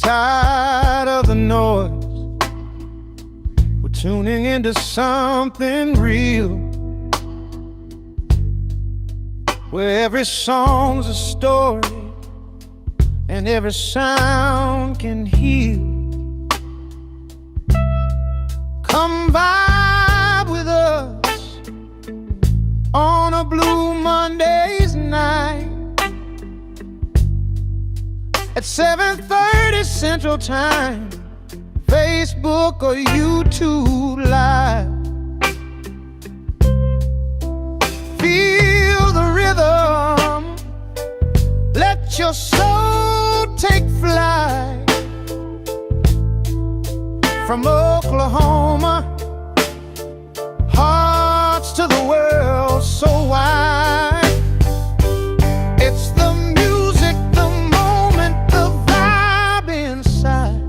Tired of the noise, we're tuning into something real, where every song's a story and every sound can heal. Come vibe with us on a blue Monday's night at 7:30 Central Time, Facebook or YouTube Live. Feel the rhythm, let your soul take flight. From Oklahoma, hearts to the world so wide. It's the music, the moment, the vibe inside.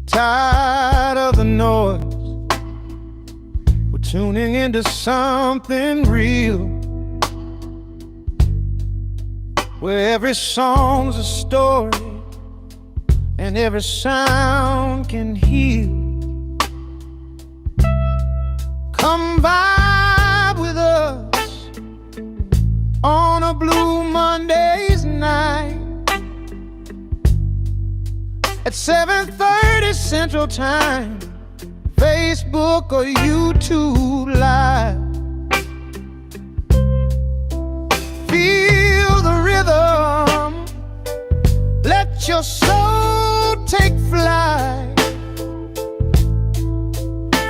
Tired of the noise, we're tuning into something real, where every song's a story and every sound can heal. Come vibe with us on a blue Monday's night at 7:30 Central Time, Facebook or YouTube Live. Feel the rhythm, let your soul take flight.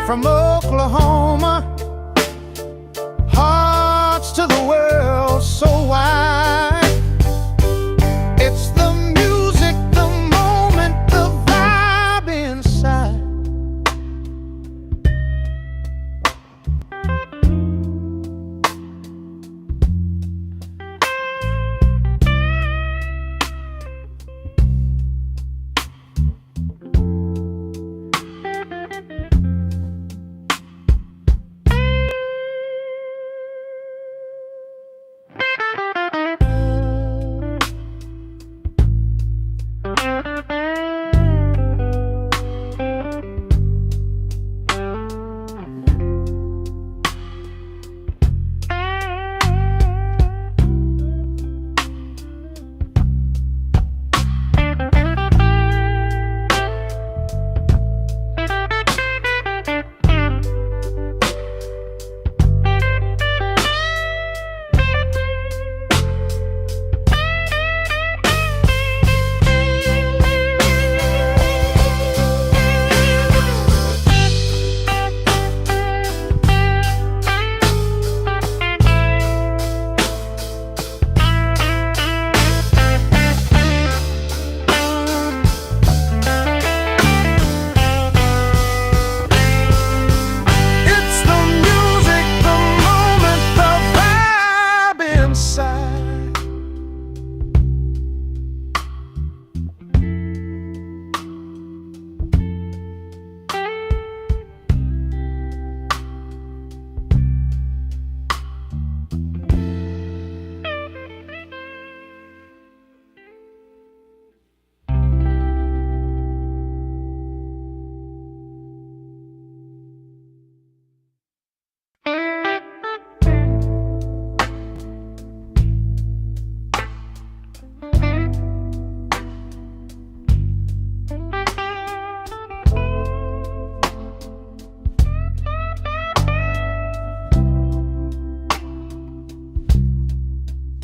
From Oklahoma, hearts to the world so wide. It's the music, the moment, the vibe inside.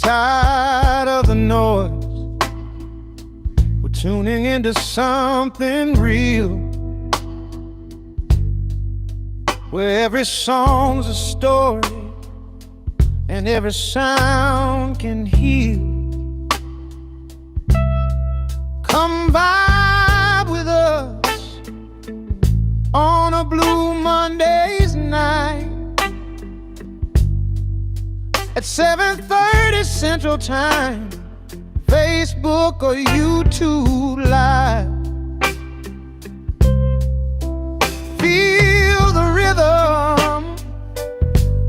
tired of the noise. We're tuning into something real, where every song's a story and every sound can heal. Come vibe with us on a Blue Monday's night at 7:30 Central Time, Facebook or YouTube Live. Feel the rhythm,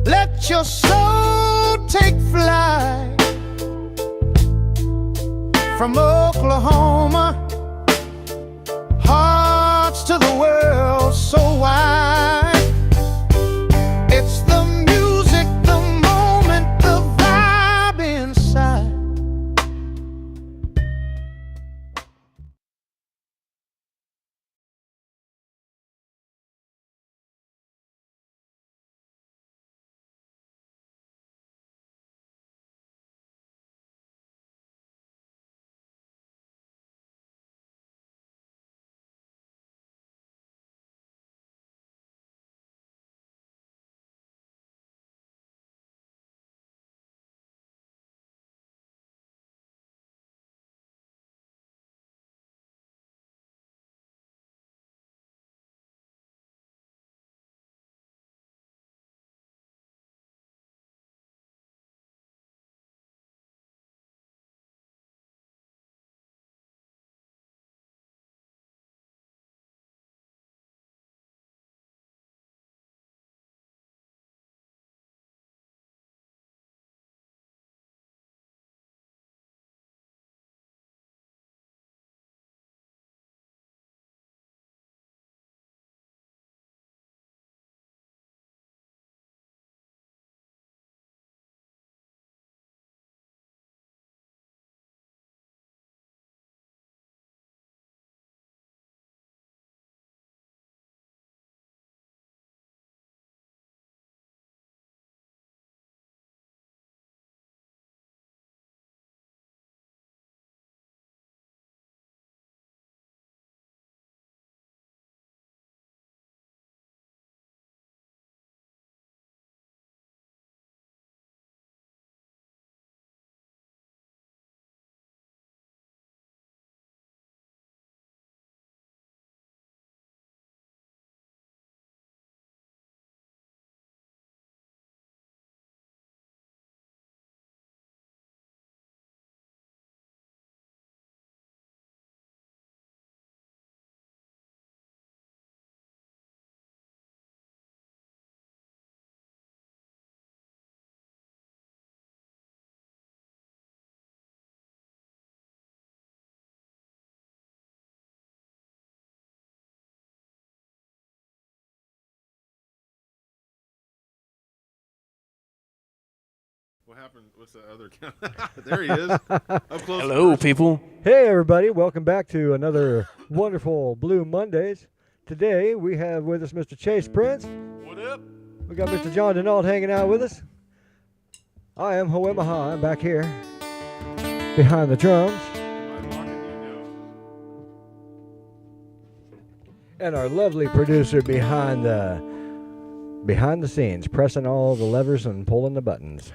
let your soul take flight. From Oklahoma, hearts to the world so wide. It's the music, the moment, the vibe inside. What happened? What's the other count? There he is. Up close. Hello, people. Hey, everybody. Welcome back to another wonderful Blue Mondays. Today, we have with us Mr. Chase Prince. What up? We got Mr. John Denault hanging out with us. I am Hoemaha. I'm back here behind the drums. And our lovely producer behind the scenes, pressing all the levers and pulling the buttons.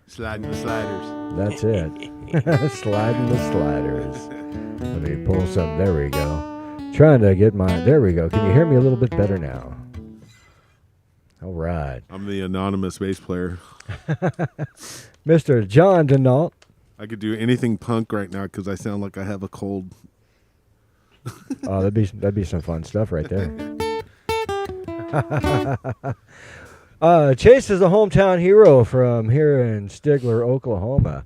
Sliding the sliders. That's it. Sliding the sliders. Let me pull some. There we go. Trying to get there we go. Can you hear me a little bit better now? All right. I'm the anonymous bass player. Mr. John Denault. I could do anything punk right now because I sound like I have a cold. Oh, that'd be some fun stuff right there. Chase is a hometown hero from here in Stigler, Oklahoma.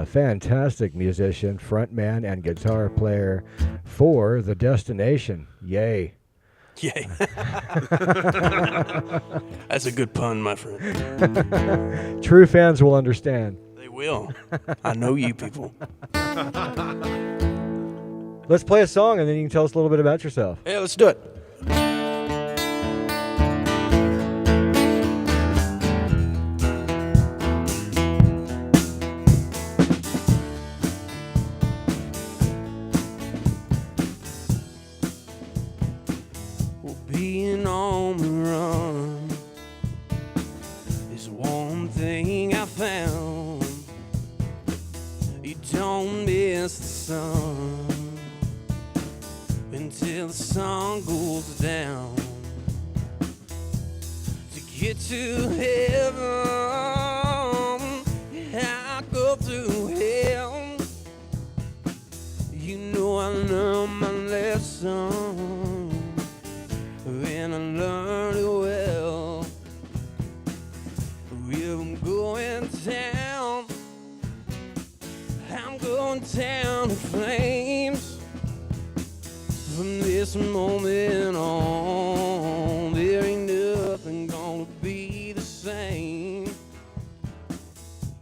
Fantastic musician, frontman, and guitar player for The Destination. Yay. Yay. That's a good pun, my friend. True fans will understand. They will. I know you people. Let's play a song, and then you can tell us a little bit about yourself. Yeah, let's do it. sun until the sun goes down. To get to heaven, I go through hell. You know I learned my lesson, and I learned it well. If I'm going down, I'm going down in flames. From this moment on, there ain't nothing gonna be the same.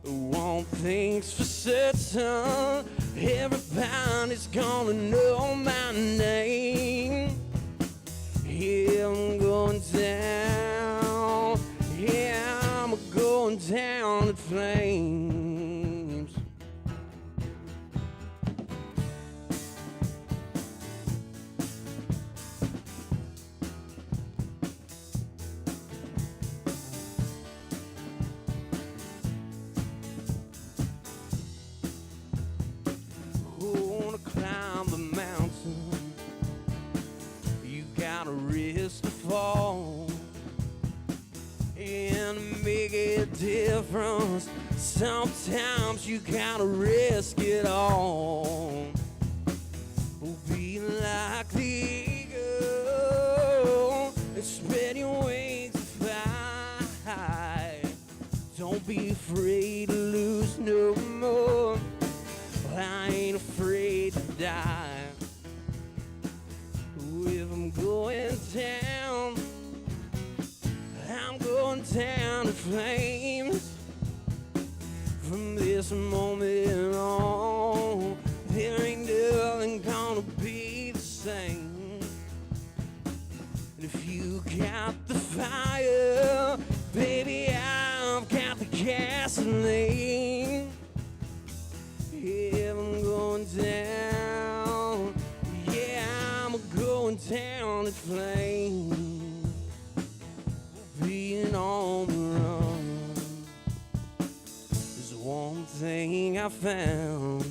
One thing's for certain, everybody's gonna know my name. Yeah, I'm going down. Yeah, I'm going down in flames. Wanna climb the mountain, you gotta risk the fall and make a difference. Sometimes you gotta risk it all. Be like the eagle and spread your wings to fly. Don't be afraid to lose no more. I ain't afraid to die. If I'm going down, I'm going down in flames. From this moment on, there ain't nothing gonna be the same. And if you got the fire, baby, I've got the gasoline. Yeah, I'm going down. Yeah, I'm going down in flames. Being on the run is one thing I found.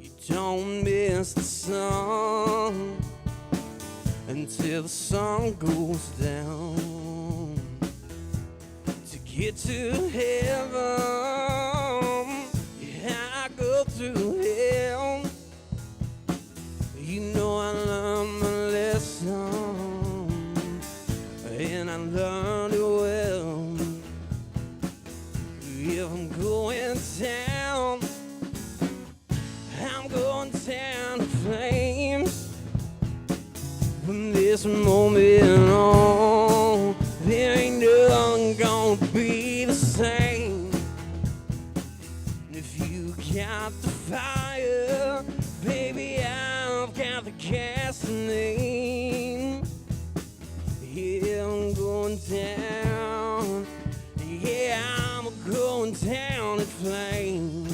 You don't miss the sun until the sun goes down. To get to heaven, I go through hell. You know I learned my lesson, and I learned it well. If I'm going down, I'm going down in flames. From this moment on, there ain't nothing gonna be the same. If you got the fire, baby, I've got the gasoline. Yeah, I'm going down. Yeah, I'm going down in flames.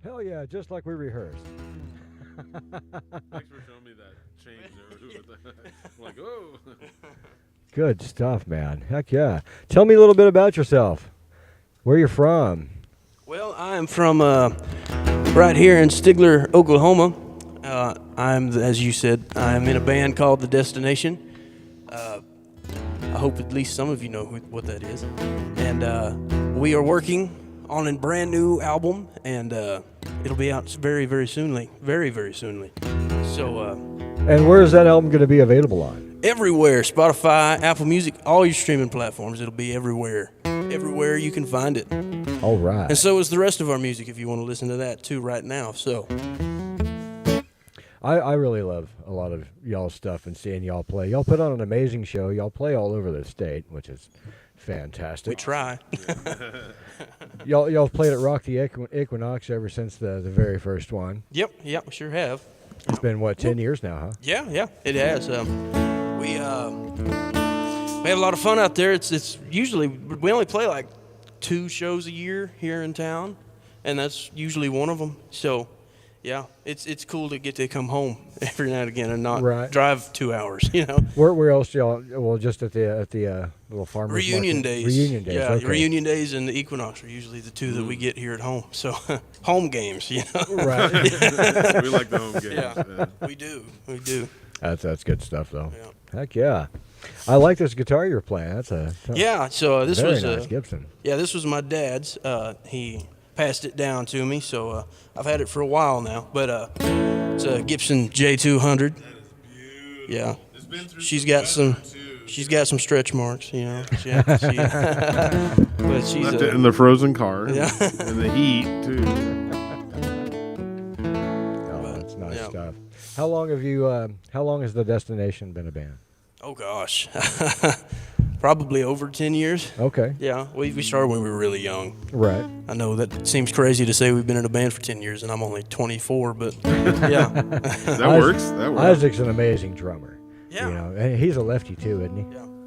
Hell yeah, just like we rehearsed. Thanks for showing me that change there. I'm like, oh. Good stuff, man. Heck yeah. Tell me a little bit about yourself. Where you're from. Well, I am from right here in Stigler, Oklahoma. As you said, I'm in a band called The Destination. I hope at least some of you know what that is. And we are working on a brand new album, and it'll be out very, very soonly. Very, very soonly. So. And where is that album going to be available on? Everywhere. Spotify, Apple Music, all your streaming platforms. It'll be everywhere. Everywhere you can find it. All right. And so is the rest of our music if you want to listen to that too right now. So. I really love a lot of y'all's stuff and seeing y'all play. Y'all put on an amazing show. Y'all play all over the state, which is fantastic. We try. Y'all played at Rock the Equinox ever since the very first one. Yep, we sure have. It's been, 10 years now, huh? Yeah, it has. We have a lot of fun out there. It's usually, we only play like 2 shows a year here in town, and that's usually one of them. So, yeah, it's cool to get to come home every now and again and not Right. drive 2 hours. You know. Where else y'all? Well, just at the little farmers Reunion market. days. Reunion days. Yeah, Okay. reunion days and the Equinox are usually the 2 that we get here at home. So, home games, you know. Right. We like the home games. Yeah, we do. That's good stuff though. Yeah. Heck yeah. I like this guitar you're playing. That's a Yeah. So this very was nice Gibson. Yeah, this was my dad's. He passed it down to me, so I've had it for a while now. But it's a Gibson J200. Yeah, It's been through she's some got weather, some. too. She's got some stretch marks, you know. But she's Left it in the frozen car. Yeah. And the heat too. Oh, that's nice yeah. stuff. How long have you? How long has the Destination been a band? Oh gosh, probably over 10 years. Okay. Yeah, we started when we were really young. Right. I know that seems crazy to say we've been in a band for 10 years, and I'm only 24. But yeah, That works. That works. Isaac's an amazing drummer. Yeah. You know, and he's a lefty too, isn't he?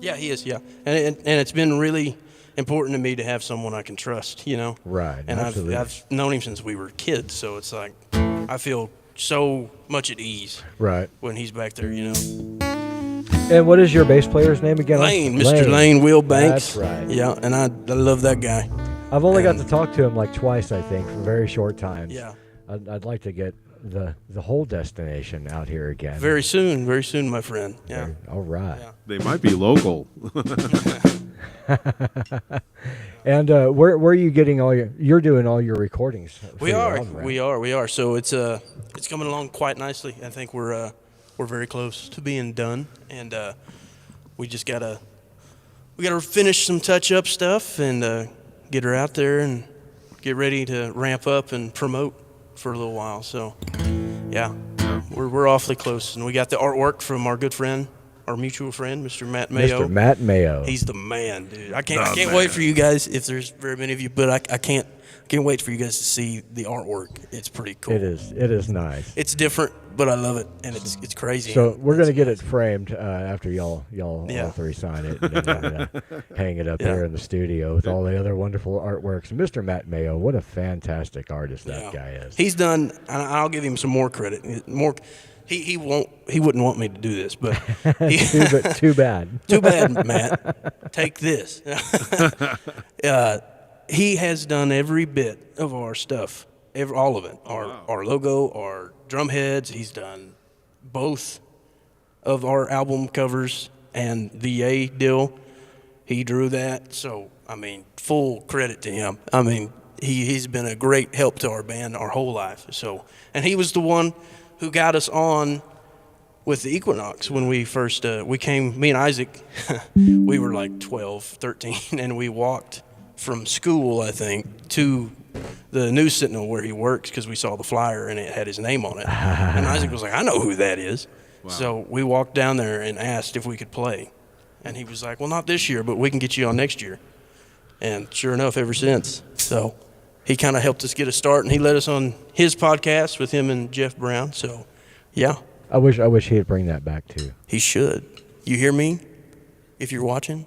yeah, he is. Yeah, and it's been really important to me to have someone I can trust. You know. Right. And absolutely. I've known him since we were kids, so it's like I feel so much at ease Right. when he's back there. You know. And what is your bass player's name again? Lane, Mr. Lane, Will Banks. That's right. Yeah, and I love that guy. I've only got And- to talk to him like twice, I think, for very short times. Yeah. I'd like to get the whole Destination out here again. Very soon, my friend. Yeah. All right. Yeah. They might be local. And where are you getting all your? You're doing all your recordings. for We your are, album, right? we are. So it's coming along quite nicely. I think we're very close to being done, and we just gotta finish some touch-up stuff and get her out there and get ready to ramp up and promote for a little while. So yeah, we're awfully close, and we got the artwork from our good friend, our mutual friend, Mr. Matt Mayo. Mr. Matt Mayo. He's the man, dude. I can't wait for you guys, if there's very many of you, but I can't wait for you guys to see the artwork. It's pretty cool. It is nice. It's different, but I love it, and it's crazy. So we're It's gonna get nice. it framed after y'all Yeah. all 3 sign it, and then, hang it up Yeah. here in the studio with all the other wonderful artworks. Mr. Matt Mayo, what a fantastic artist that Yeah. guy is. He's done, and I'll give him some more credit. He wouldn't want me to do this, but too bad. too bad, Matt. Take this. He has done every bit of our stuff, all of it. Our logo, our drum heads. He's done both of our album covers and the A deal. He drew that, so I mean, full credit to him. I mean, he's been a great help to our band our whole life. So, and he was the one who got us on with the Equinox when we first we came. Me and Isaac, we were like 12, 13, and we walked from school, I think, to the News Sentinel where he works because we saw the flyer and it had his name on it. And Isaac was like, I know who that is. Wow. So we walked down there and asked if we could play. And he was like, well, not this year, but we can get you on next year. And sure enough, ever since. So he kind of helped us get a start, and he led us on his podcast with him and Jeff Brown. So, yeah, I wish he'd bring that back too. he should. You hear me? If you're watching.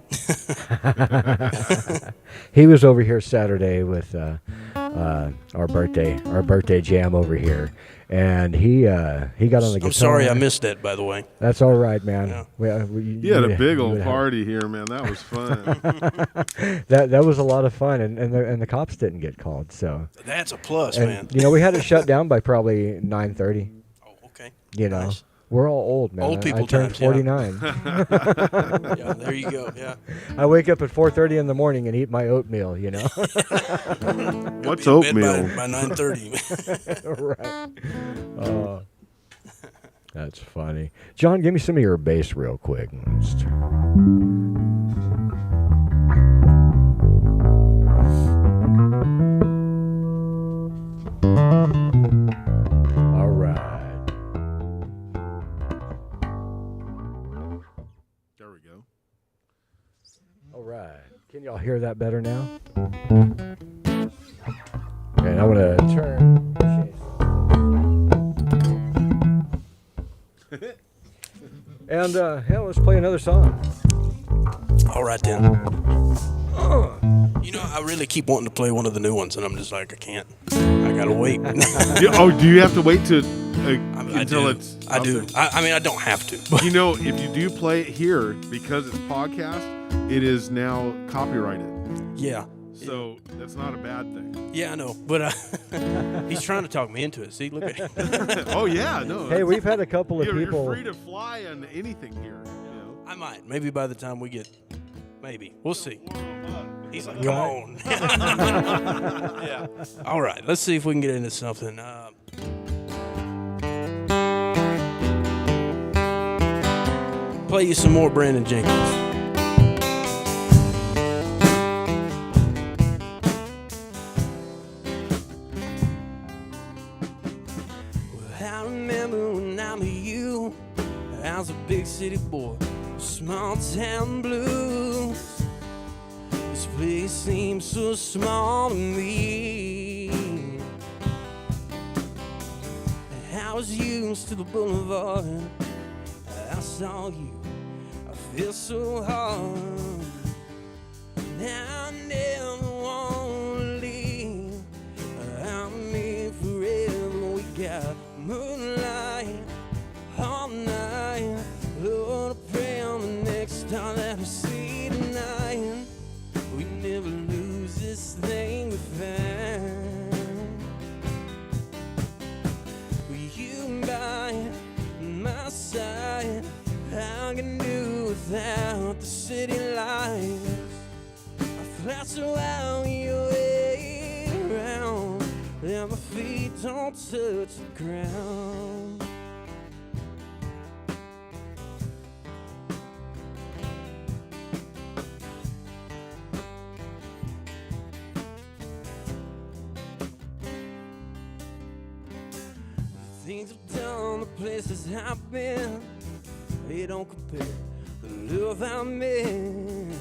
He was over here Saturday with our birthday jam over here, and he got on the guitar. I'm sorry I missed that, by the way. That's all right, man. Yeah. You had a big old party here, man. That was fun. That was a lot of fun, and the cops didn't get called. So, That's a plus, and man. you know, we had it shut down by probably 9:30. Oh, okay. You know, Nice. we're all old, man. Old people I turned times, yeah. 49. Yeah, there you go. Yeah. I wake up at 4:30 in the morning and eat my oatmeal. You know. What's Be in bed oatmeal? By 9:30. Right. Oh, that's funny. John, give me some of your bass real quick. All right. There we go. All right. Can y'all hear that better now? Okay, and I'm going to turn. And, let's play another song. All right, then. You know, I really keep wanting to play one of the new ones, and I'm just like, I can't. I gotta wait. Do you have to wait to until it's? I do. I mean, I don't have to. But You know, if you do play it here, because it's podcast, it is now copyrighted. yeah, So that's not a bad thing. yeah, I know. But he's trying to talk me into it. See, look at him. Oh yeah, no. Hey, we've had a couple of you're people. free to fly on anything here. You know. I might. Maybe by the time we get, maybe we'll see. He's like, come Right. on. Yeah. All right. Let's see if we can get into something. Play you some more Brandon Jenkins. Well, I remember when I met you, I was a big city boy, small town blues. This place seems so small to me. I was used to the boulevard. I saw you, I feel so hard. Now I never want to leave. I'm here forever. We got moonlight all night. Lord, I pray on the next star that I see tonight. We never lose this thing we found. With you by my side, I can do without the city lights. I flash around your way around, and my feet don't touch the ground. Things I've done, the places I've been, they don't compare. The love I'm in,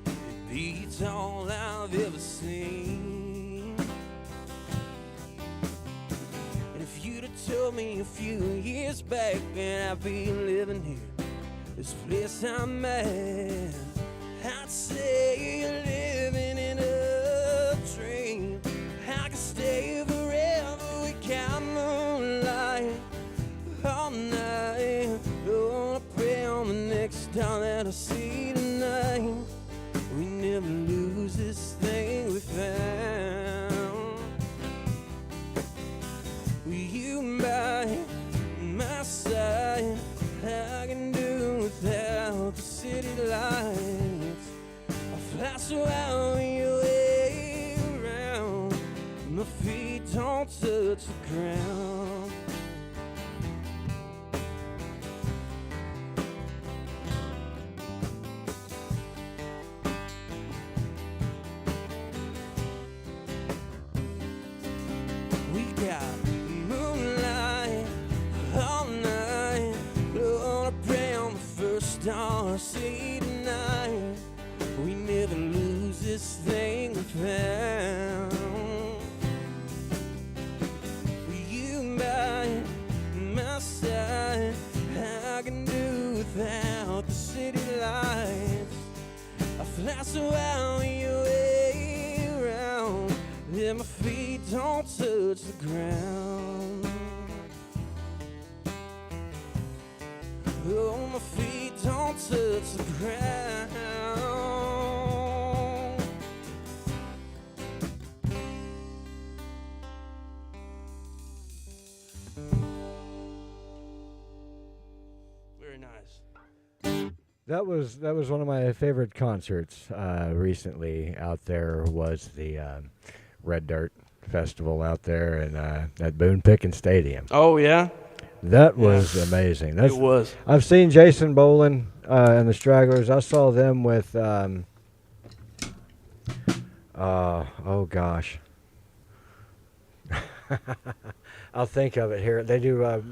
it beats all I've ever seen. And if you'd have told me a few years back that I'd be living here, this place I'm at, I'd say you're living in a dream. I could stay forever, we got moonlight all night. Lord, I pray on the next star that I see tonight. We never lose this thing we found. With you by my side, I can do without the city lights. I flash around your way around, my feet don't touch the ground. We got moonlight all night. Lord, I pray on the first star I see tonight. We never lose this thing we found. With you by my side, I can do without the city lights. I flash around your way around, and my feet don't touch the ground. Oh, my feet don't touch the ground. Very nice. That was one of my favorite concerts recently out there. Was the Red Dirt Festival out there in at Boone Pickens Stadium. Oh, yeah? That was amazing. That's, It was. I've seen Jason Boland and the Stragglers. I saw them with oh gosh. I'll think of it here. They do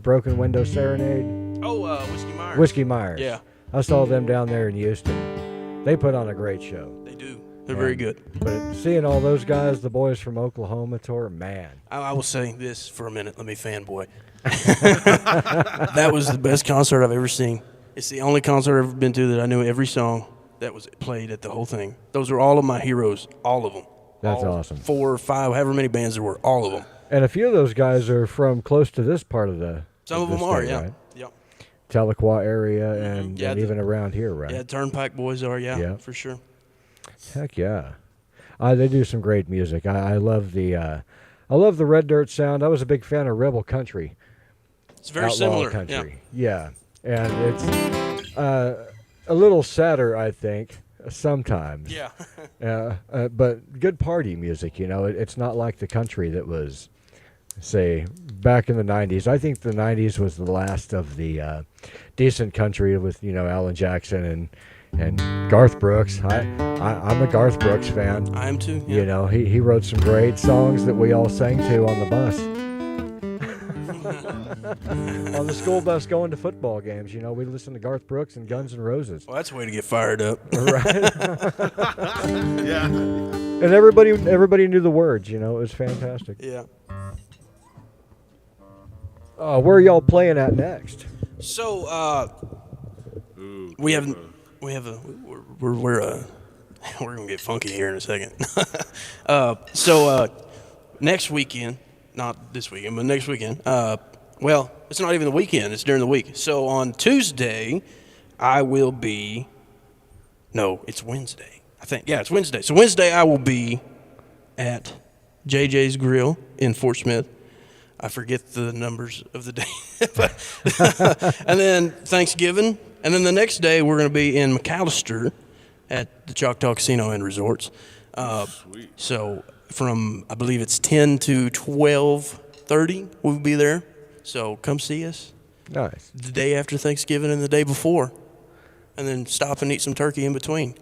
Broken Window Serenade. Oh, Whiskey Myers. Whiskey Myers. Yeah, I saw them down there in Houston. They put on a great show. they do. They're very good. But seeing all those guys, the boys from Oklahoma tour, man. I will say this for a minute. Let me fanboy. That was the best concert I've ever seen. It's the only concert I've ever been to that I knew every song that was played at the whole thing. Those are all of my heroes, all of them. That's All awesome. 4 or 5, however many bands there were, all of them. And a few of those guys are from close to this part of the. Some of the them are, state, yeah. Right? Yep. Tahlequah area and, Yeah, and even around here, right? Yeah, Turnpike Boys are, Yeah. for sure. Heck yeah. They do some great music. I love the Red Dirt sound. I was a big fan of Rebel Country. It's very Outlaw similar. Country. Yeah. And it's a little sadder, I think, sometimes. Yeah. But good party music, you know. It's not like the country that was, say, back in the 90s. I think the 90s was the last of the decent country with, you know, Alan Jackson and Garth Brooks. I'm a Garth Brooks fan. I am too. Yeah. You know, he wrote some great songs that we all sang to on the bus. On the school bus going to football games, you know, we listened to Garth Brooks and Guns N' Roses. Well, that's a way to get fired up. Right? Yeah. And everybody knew the words, you know, it was fantastic. Yeah. Where are y'all playing at next? So, Ooh, we're gonna get funky here in a second. Next weekend, not this weekend, but next weekend. Well, it's not even the weekend; it's during the week. So on Tuesday, I will be. No, it's Wednesday. I think. Yeah, it's Wednesday. So Wednesday, I will be at JJ's Grill in Fort Smith. I forget the numbers of the day. And then Thanksgiving. And then the next day, we're going to be in McAllister at the Choctaw Casino and Resorts. Sweet. So from, I believe it's 10 to 12:30, we'll be there. So come see us Nice. the day after Thanksgiving and the day before. And then stop and eat some turkey in between.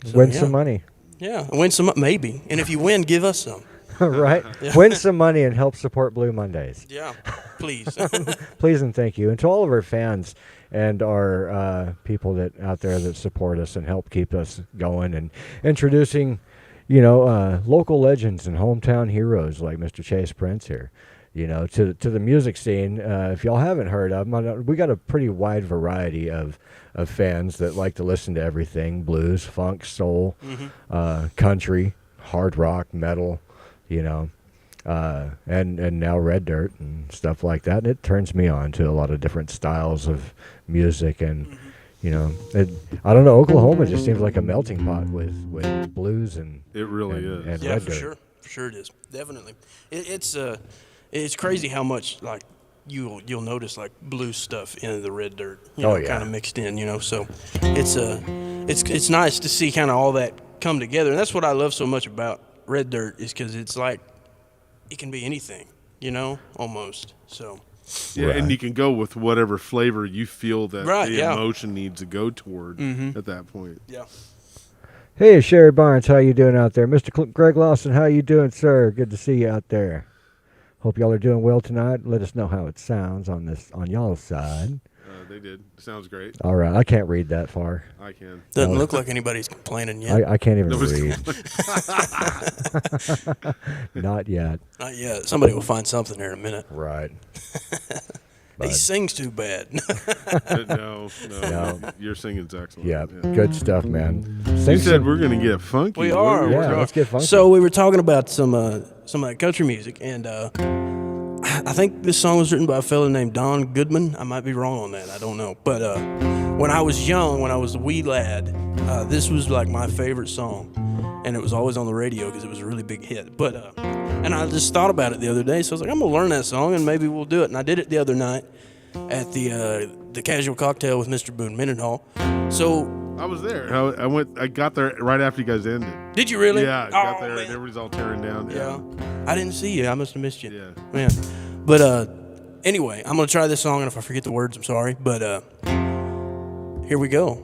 So, Win yeah. some money. Yeah, win some, maybe. And if you win, give us some. Right? Win some money and help support Blue Mondays. Yeah, please. Please and thank you. And to all of our fans and our people that out there that support us and help keep us going and introducing, you know, local legends and hometown heroes like Mr. Chase Prince here, you know, to the music scene. If y'all haven't heard of them, we got a pretty wide variety of fans that like to listen to everything: blues, funk, soul, country, hard rock, metal, you know. And now Red Dirt and stuff like that. And it turns me on to a lot of different styles of music. And, you know, I don't know, Oklahoma just seems like a melting pot with blues and It really and, is. and Yeah, Red for Dirt. sure. For sure it is. Definitely. It's crazy how much, like, you'll notice, like, blues stuff in the Red Dirt. You know, Oh, yeah. kind of mixed in, you know. So it's nice to see kind of all that come together. And that's what I love so much about Red Dirt is because it's like, it can be anything, you know, almost. So Yeah, Right. and you can go with whatever flavor you feel that Right, the yeah. emotion needs to go toward at that point. yeah. Hey, Sherry Barnes, how you doing out there? Mr. Greg Lawson, how you doing, sir? Good to see you out there. Hope y'all are doing well tonight. Let us know how it sounds on y'all's side. They did. Sounds great. All right, I can't read that far. I can. Doesn't No. look like anybody's complaining yet. I can't even Nobody's read. Not yet. Not yet. Somebody will find something here in a minute. Right. He Bud. sings too bad. No. No. Your singing's excellent. Yeah, good stuff, man. You Sing said some- we're going to get funky. We What are. we Yeah, talking- let's get funky. So we were talking about some of that country music, and I think this song was written by a fellow named Don Goodman. I might be wrong on that. I don't know. But when I was young, when I was a wee lad, this was like my favorite song, and it was always on the radio because it was a really big hit. But and I just thought about it the other day, so I was like, I'm gonna learn that song, and maybe we'll do it. And I did it the other night at the Casual Cocktail with Mr. Boone Mendenhall. So I was there. I got there right after you guys ended. did you really? Yeah, I got Oh, there man. and everybody's all tearing down. Yeah. I didn't see you. I must have missed you. Yeah. Man. But anyway, I'm going to try this song, and if I forget the words, I'm sorry. But here we go.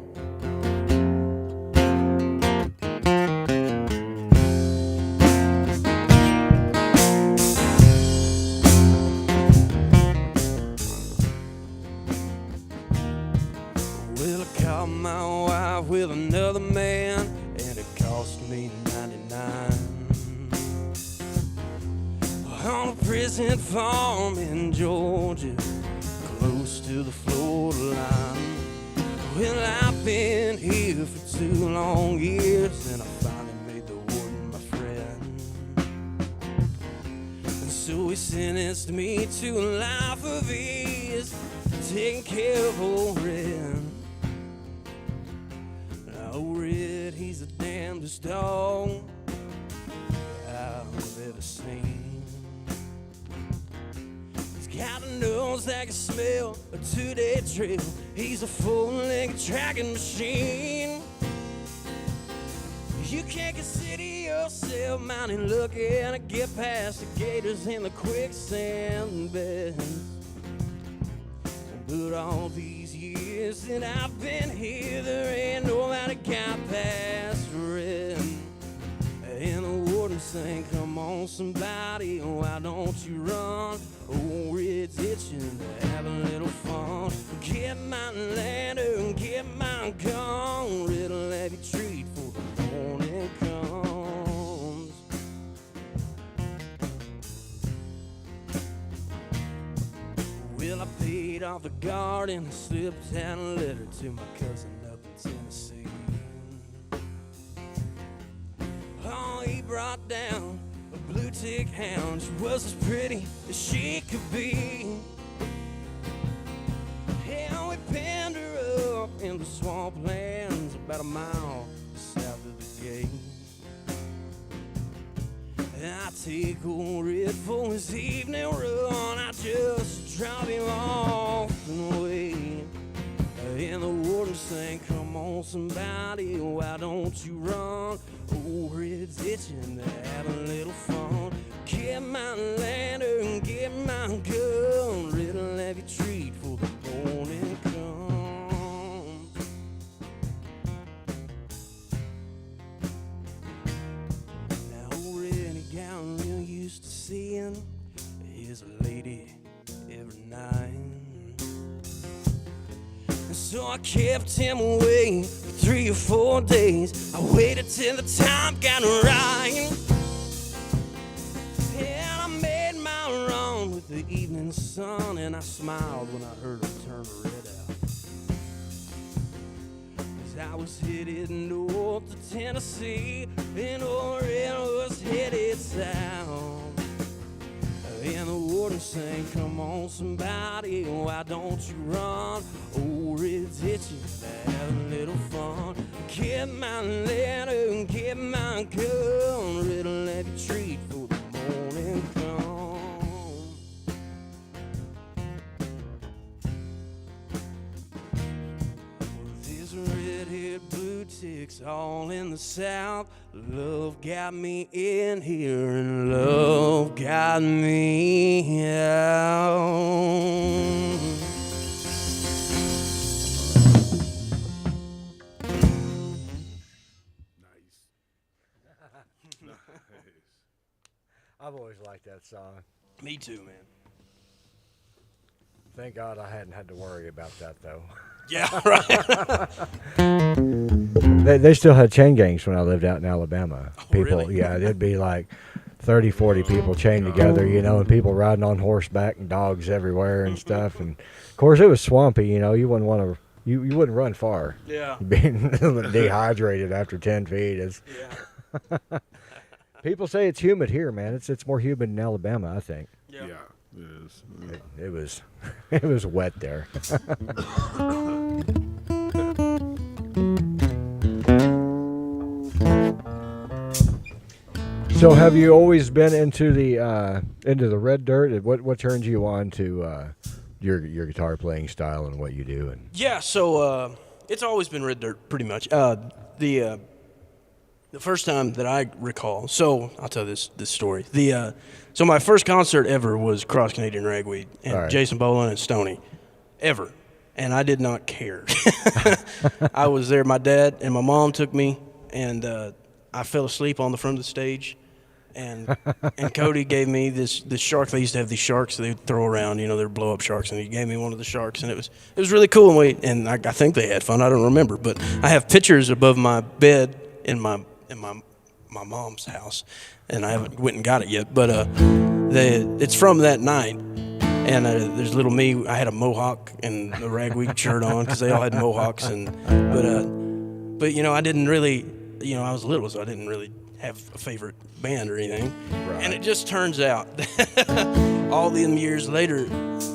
Well, I caught my wife with another man, and it cost me 99. On a prison farm in Georgia, close to the Florida line. Well, I've been been here for 2 long years, and I finally made the warden my friend. And so he sentenced me to a life of ease, taking care of old Red. Now old Red, he's the damnedest dog I've ever seen. Got a nose that can smell a 2-day trail. He's a full-length tracking machine. You can't consider yourself mighty lucky to get past the gators in the quicksand beds. But all these years that I've been here, there ain't nobody got past Red. And the warden saying, come on somebody, why don't you run? Old Red's itching to have a little fun. Get my lantern, get my gun. Red'll have you treat for the morning comes. Well, I paid off the guard and I slipped out a letter to my cousin up in Tennessee. Oh, he brought down a blue tick hound. She was as pretty as she could be. And we pinned her up in the swamplands about a mile south of the gate. And I take old Red for his evening run. I just drop him off and wait. And the warden sang, come on somebody, why don't you run? Old Red's itching to have a little fun. Get my lantern, get my gun. Red'll have you treat for the morning comes. Now old Red, he got real used to seeing his lady every night. So I kept him away for 3 or 4 days. I waited till the time got right, and I made my run with the evening sun. And I smiled when I heard her turn Red out, 'cause I was headed north to Tennessee, and old Red was headed south. And the warden sang, come on somebody, why don't you run? Old Red's itching to have a little fun. Get my lantern, get my gun. Red'll have you treat for the morning comes. Well, this red-haired blue tick's all in the south. Love got me in here and love got me out. Nice. Nice. I've always liked that song. Me too, man. Thank God I hadn't had to worry about that, though. Yeah, right. They still had chain gangs when I lived out in Alabama. Oh, People, really? yeah, there'd be like 30, 40 people chained together, you know, and people riding on horseback and dogs everywhere and stuff. And of course, it was swampy, you know. You wouldn't want to, you wouldn't run far. Yeah. Being dehydrated after 10 feet is. Yeah. People say it's humid here, man. It's more humid in Alabama, I think. Yeah, it is. It was it was wet there. So have you always been into the red dirt? What turns you on to your guitar playing style and what you do? And Yeah, so it's always been red dirt, pretty much. The first time that I recall, so I'll tell this story. So my first concert ever was Cross Canadian Ragweed and All right. Jason Boland and Stoney, ever, and I did not care. I was there. My dad and my mom took me, and I fell asleep on the front of the stage. And Cody gave me this shark. They used to have these sharks they would throw around, you know, they're blow up sharks, and he gave me one of the sharks, and it was really cool. And I think they had fun. I don't remember, but I have pictures above my bed in my mom's house, and I haven't went and got it yet. But it's from that night. And there's little me. I had a mohawk and a ragweed shirt on because they all had mohawks. But but I didn't really, I was little, so I didn't really have a favorite band or anything. Right. And it just turns out that all them years later,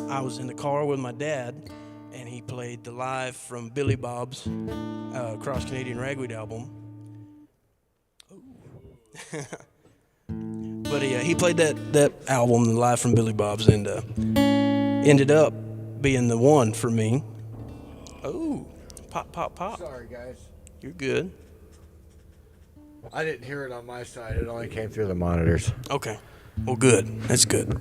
I was in the car with my dad, and he played the live from Billy Bob's Cross Canadian Ragweed album. But he played that album live from Billy Bob's, and ended up being the one for me. Oh, pop, pop, pop. Sorry, guys. You're good. I didn't hear it on my side. It only came through the monitors. Okay. Well, good. That's good.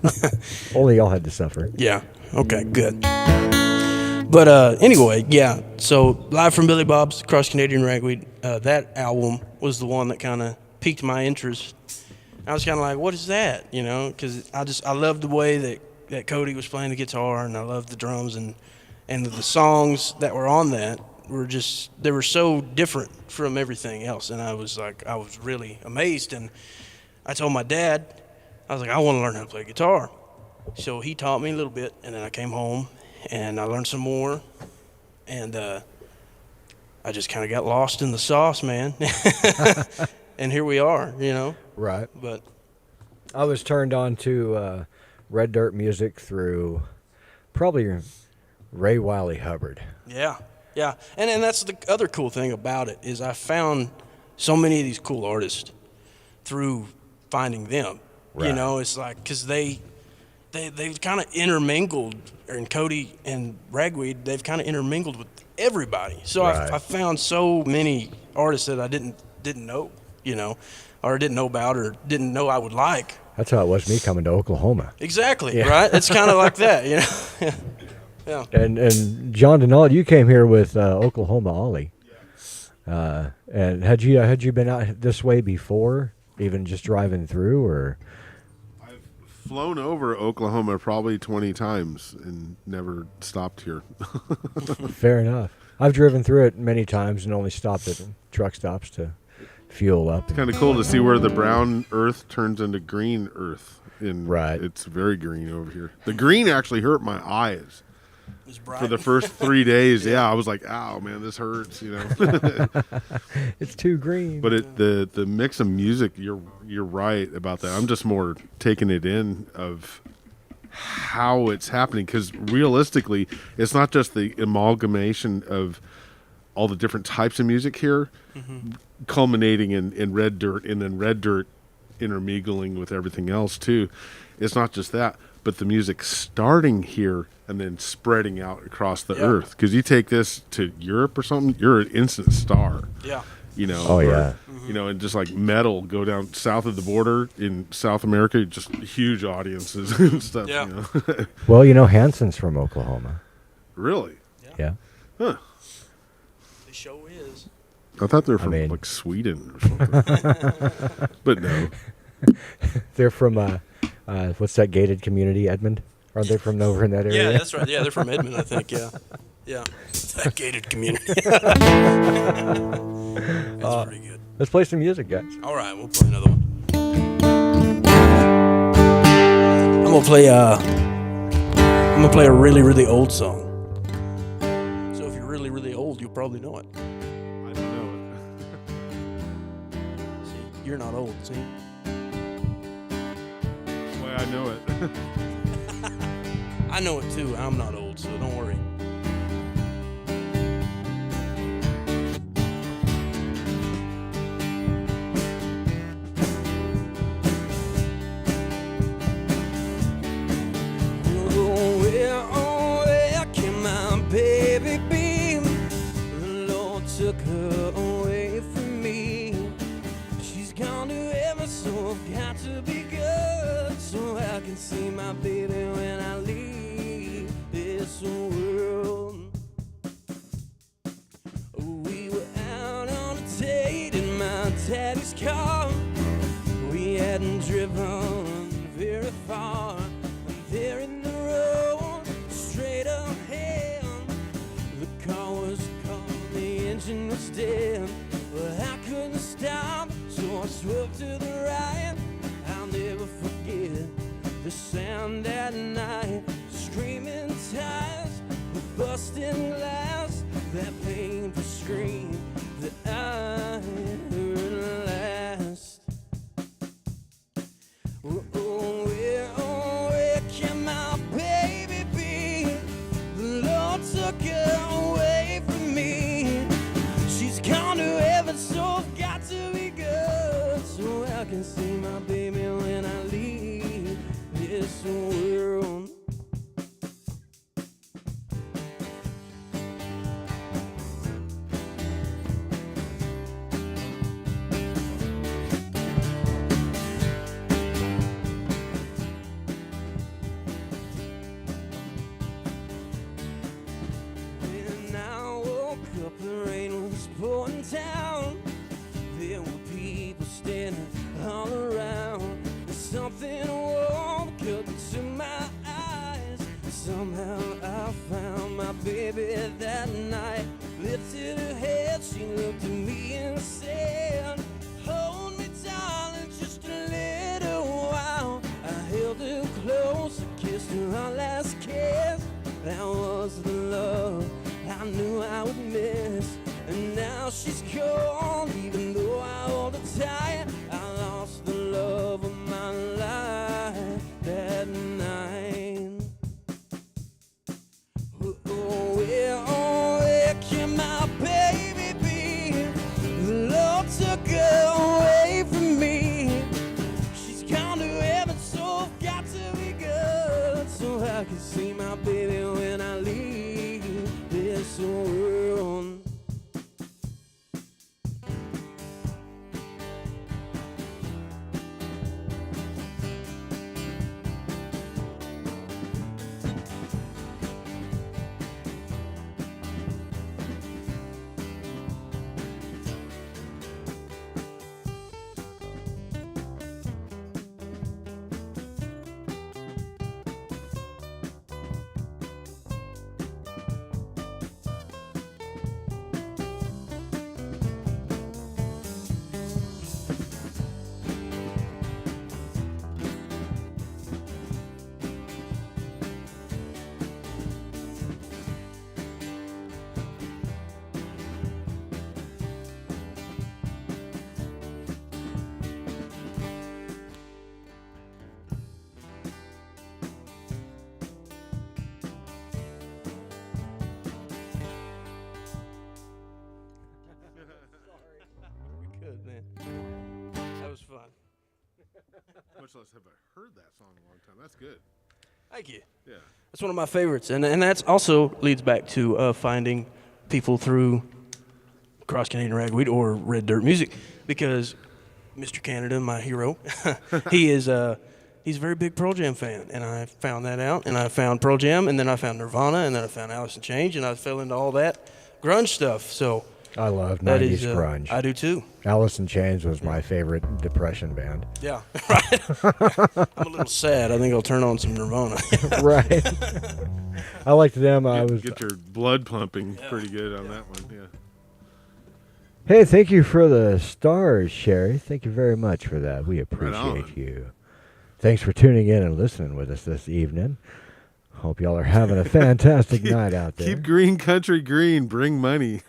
Only y'all had to suffer. Yeah. Okay, good. But anyway, yeah. So live from Billy Bob's Cross Canadian Ragweed, that album was the one that kind of piqued my interest. I was kind of like, what is that? Because I loved the way that Cody was playing the guitar, and I loved the drums, and the songs that were on that they were so different from everything else. And I was really amazed. And I told my dad, I was like, I want to learn how to play guitar. So he taught me a little bit, and then I came home and I learned some more. And I just kind of got lost in the sauce, man. And here we are, Right. But I was turned on to Red Dirt music through probably Ray Wiley Hubbard. yeah. And that's the other cool thing about it is I found so many of these cool artists through finding them. Right. It's like because they've kind of intermingled, and Cody and Ragweed, they've kind of intermingled with everybody. So Right. I found so many artists that I didn't know, or didn't know about, or didn't know I would like. That's how it was me coming to Oklahoma. Exactly, Yeah. right? It's kind of like that, Yeah. And John Denald, you came here with Oklahoma Ollie. And had you been out this way before, even just driving through, or? I've flown over Oklahoma probably 20 times and never stopped here. Fair enough. I've driven through it many times and only stopped at truck stops to fuel up. It's kind of cool to see where the brown earth turns into green earth. Right. It's very green over here. The green actually hurt my eyes. It was bright. For the first 3 days, yeah, I was like, "Ow, man, this hurts," It's too green. But the mix of music, you're right about that. I'm just more taking it in of how it's happening, because realistically, it's not just the amalgamation of all the different types of music here, culminating in Red Dirt, and then Red Dirt intermingling with everything else too. It's not just that, but the music starting here and then spreading out across the earth. Because you take this to Europe or something, you're an instant star. Yeah. Oh, yeah. And just like metal go down south of the border in South America, just huge audiences and stuff. Yeah. Well, Hanson's from Oklahoma. Really? Yeah. Huh. The show is. I thought they were from mean- like Sweden or something. But no. They're from, what's that gated community, Edmond? Are they from over in that area? Yeah, that's right. Yeah, they're from Edmond, I think. Yeah. That gated community. That's pretty good. Let's play some music, guys. All right, we'll play another one. I'm gonna play a really, really old song. So if you're really, really old, you'll probably know it. I don't know it. See, you're not old. See. That's why I know it. I know it too. I'm not old, so don't worry. Where can my baby be? The Lord took her away from me. She's gone to heaven, so I've got to be good, so I can see my baby when I leave this world. We were out on a date in my daddy's car. We hadn't driven very far. And there in the road, straight ahead, the car was cold, the engine was dead. But I couldn't stop, so I swerved to the right. I'll never forget the sound that night. Screaming tires, the busting glass, that painful scream that I heard last. Where can my baby be? The Lord took her away from me. She's gone to heaven, so I've got to be good, so I can see my baby when I leave this world. When I woke up, the rain was pouring down. There were people standing all around. And something warm cut into my eyes. Somehow I found my baby that night. Lifted her head, she looked at me and said, hold me, darling, just a little while. I held her close, I kissed her our last kiss. That was the love I knew I would miss. And now she's gone, even though I hold her tight. I lost the love of my life that night. Where can my baby be? The Lord took her away from me. She's gone to heaven, so I've got to be good, so I can see my baby when I leave this world. Good, man. That was fun. Much less have I heard that song in a long time. That's good. Thank you. Yeah. That's one of my favorites, and that's also leads back to finding people through Cross Canadian Ragweed or Red Dirt Music, because Mr. Canada, my hero, he's a very big Pearl Jam fan, and I found that out, and I found Pearl Jam, and then I found Nirvana, and then I found Alice in Chains, and I fell into all that grunge stuff. So I love that 90s is grunge. I do too. Alice in Chains was my favorite depression band. Yeah, right. I'm a little sad. I think I'll turn on some Nirvana. Right. I liked them. I was. Get your blood pumping pretty good on that one. Yeah. Hey, thank you for the stars, Sherry. Thank you very much for that. We on. appreciate you. Thanks for tuning in and listening with us this evening. Hope y'all are having a fantastic night out there. Keep green country green. Bring money.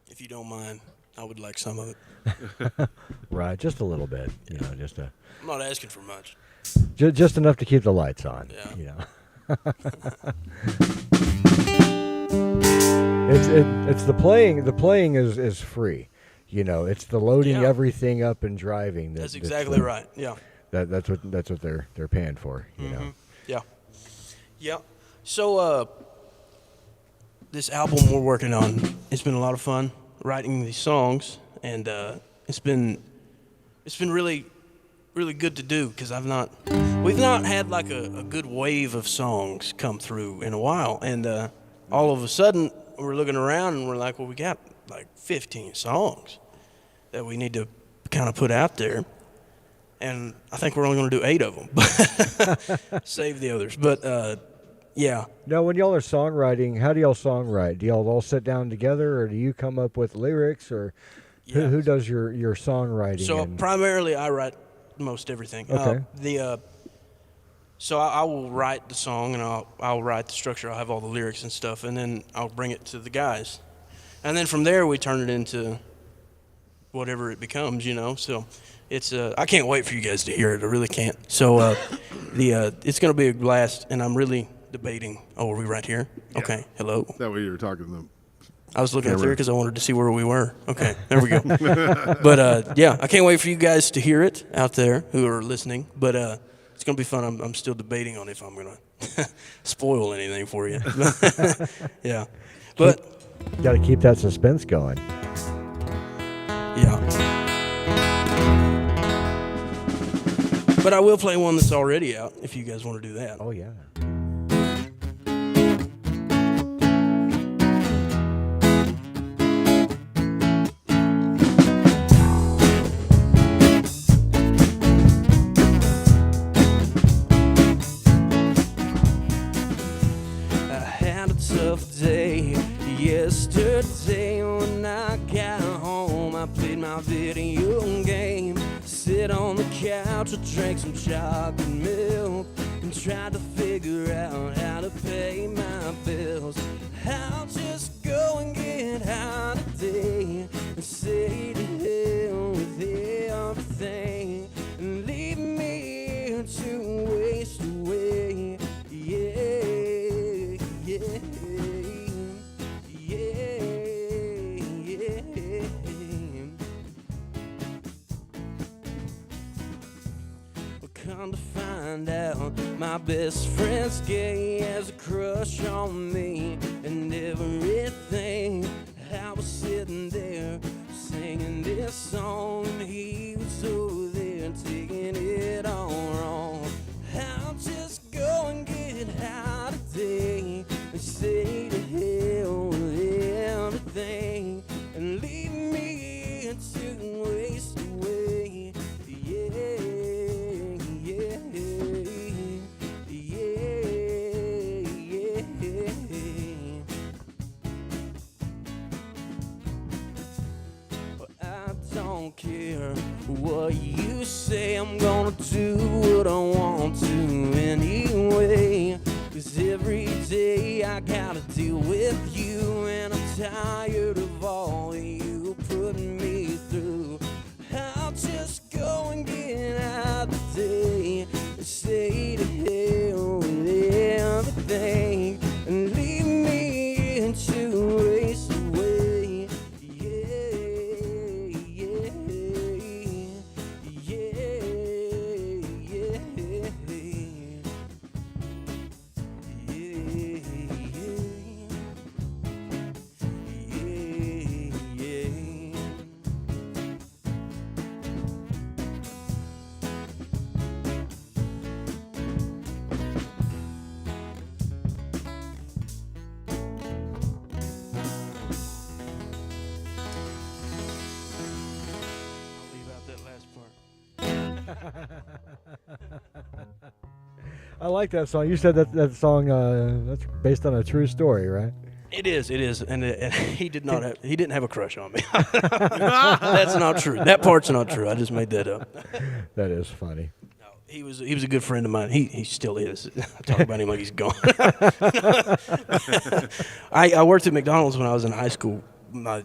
If you don't mind, I would like some of it. Right, just a little bit. You know, I'm not asking for much. just enough to keep the lights on. Yeah. You know. It's the playing. The playing is free. You know, it's the loading Yeah. everything up and driving. That's exactly right. Yeah. That's what they're paying for. You know. Yeah. Yeah. So this album we're working on, it's been a lot of fun writing these songs, and it's been really good to do, because we've not had like a good wave of songs come through in a while, and all of a sudden we're looking around and we're like, well, we got like 15 songs that we need to kind of put out there. And I think we're only going to do 8 of them. Save the others. But, yeah. Now, when y'all are songwriting, how do y'all songwrite? Do y'all all sit down together, or do you come up with lyrics, or Yeah. who does your songwriting? So and- primarily I write most everything. Okay. So I will write the song, and I'll write the structure. I'll have all the lyrics and stuff, and then I'll bring it to the guys. And then from there, we turn it into whatever it becomes, you know. So it's I can't wait for you guys to hear it. I really can't. So it's going to be a blast, and I'm really debating. Oh, are we right here? Yeah. Okay, hello. That way you were talking to them. I was looking up Camera. there because I wanted to see where we were. Okay, there we go. But yeah, I can't wait for you guys to hear it out there who are listening. But it's going to be fun. I'm still debating on if I'm going to spoil anything for you. Yeah. But Got to keep that suspense going. yeah. But I will play one that's already out if you guys want to do that. Oh, yeah. I had a tough day yesterday when I got home. I played my video game, sit on the couch, I drank some chocolate milk, and tried to figure out how to pay my bills. I'll just go and get out today and say to hell with everything and leave me to waste away. Yeah, yeah, yeah. Come to find out, my best friend's gay, has a crush on me and everything. I was sitting there singing this song, and he was over there taking it all wrong. I'll just go and get out today and say to hell with everything and leave me to waste away. Yeah, yeah, yeah, yeah. But I don't care what you say, I'm gonna do what I want to anyway. 'Cause every day I gotta deal with you, and I'm tired of all you put me through. I'll just go and get out today and say to hell with everything and leave me to waste away. Yeah, yeah, yeah, yeah, yeah. I'll leave out that last part. I like that song. You said that song that's based on a true story, right? It is, and he didn't have a crush on me. That's not true. That part's not true. I just made that up. That is funny. No, he was a good friend of mine. He still is. I talk about him like he's gone. I worked at McDonald's when I was in high school. My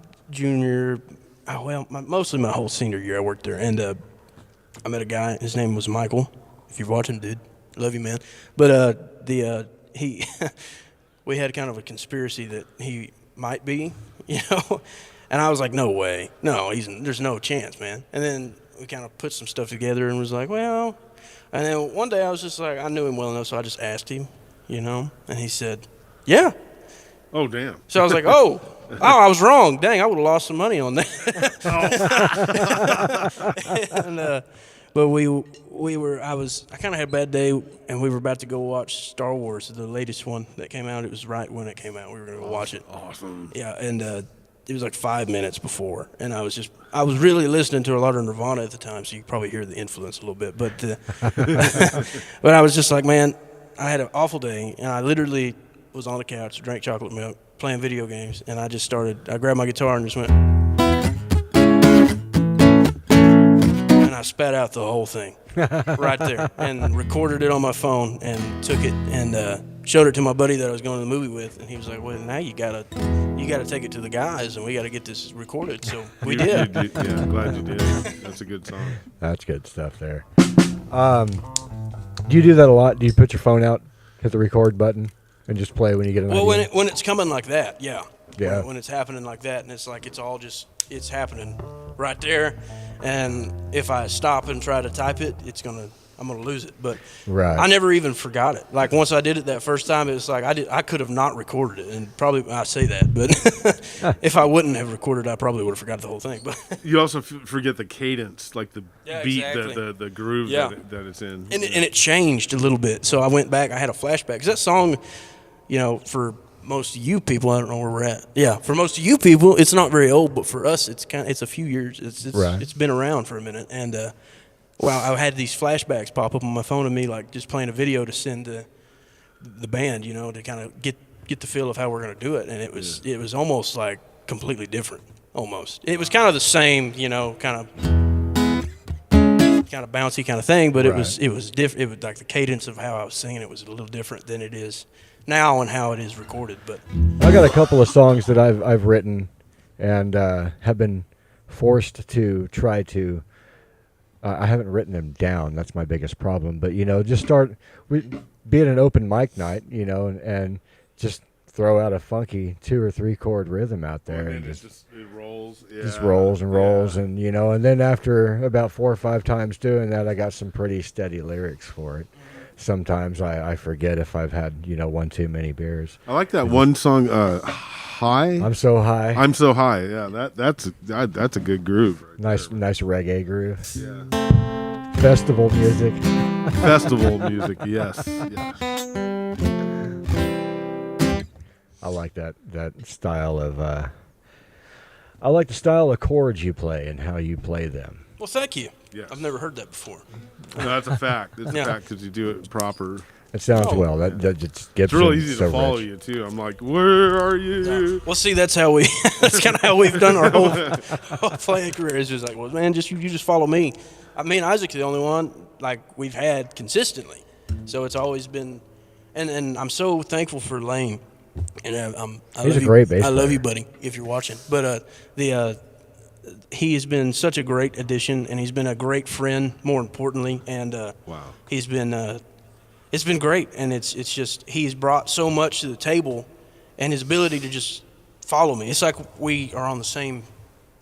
mostly my whole senior year I worked there, and I met a guy. His name was Michael. If you're watching, dude, love you, man. But he. We had kind of a conspiracy that he might be, you know, and I was like, no way, no, there's no chance, man. And then we kind of put some stuff together and was like, well, and then one day I was just like, I knew him well enough, so I just asked him, you know, and he said, yeah. Oh, damn. So I was like, oh, I was wrong. Dang, I would have lost some money on that. And, but I kind of had a bad day, and we were about to go watch Star Wars, the latest one that came out. It was right when it came out. We were going to go watch it. Awesome. Yeah, and it was like 5 minutes before, and I was really listening to a lot of Nirvana at the time, so you probably hear the influence a little bit. But but I was just like, man, I had an awful day, and I literally was on the couch, drank chocolate milk, playing video games, and I grabbed my guitar and just went. I spat out the whole thing. right there, and recorded it on my phone and took it and showed it to my buddy that I was going to the movie with, and he was like, "Well, now you gotta take it to the guys, and we gotta get this recorded." So we did. Yeah, I'm glad you did. That's a good song. That's good stuff there. Do you do that a lot? Do you put your phone out, hit the record button, and just play when you get an Well, idea? when it's coming like that, yeah. Yeah. When it's happening like that, and it's like it's happening right there, and if I stop and try to type it, I'm gonna lose it. But Right. I never even forgot it. Like once I did it that first time, it was like I could have not recorded it, and probably I say that, but if I wouldn't have recorded, I probably would have forgot the whole thing. But You also forget the cadence, like the Yeah, beat, exactly. the groove Yeah. that it's in. and it changed a little bit. So I went back. I had a flashback because that song, for most of you people, I don't know where we're at. Yeah, for most of you people, it's not very old, but for us, it's a few years. Right. It's been around for a minute, and I had these flashbacks pop up on my phone of me like just playing a video to send to the band, to kind of get the feel of how we're gonna do it, and it was almost like completely different. Almost, it was kind of the same, kind of bouncy kind of thing, but Right. it was different. It was like the cadence of how I was singing it was a little different than it is now and how it is recorded. But I got a couple of songs that I've written and have been forced to try to. I haven't written them down. That's my biggest problem. But just be at an open mic night, and just throw out a funky 2 or 3 chord rhythm out there, and it rolls. Yeah. just rolls and rolls, Yeah. and then after about 4 or 5 times doing that, I got some pretty steady lyrics for it. Sometimes I forget if I've had one too many beers. I like that one song, "High." I'm so high. I'm so high. Yeah, that's a good groove. Right nice reggae groove. there. Festival music. Yeah. Festival music. Yes. Yeah. I like that style of. I like the style of chords you play and how you play them. well, thank you. Yes. I've never heard that before. No, that's a fact. It's Yeah. a fact because you do it proper. It sounds Oh, well. That just gets It's real easy to follow you too. I'm like, where are you? Well, see, that's how that's kind of how we've done our whole playing career. Is just like, well, man, you just follow me. I mean, Isaac's the only one like we've had consistently, so it's always been, and I'm so thankful for Lane, and I He's love a great you, bass I love player. you, buddy, if you're watching. But he has been such a great addition, and he's been a great friend. More importantly, and Wow. he's been. It's been great, and it's just he's brought so much to the table, and his ability to just follow me. It's like we are on the same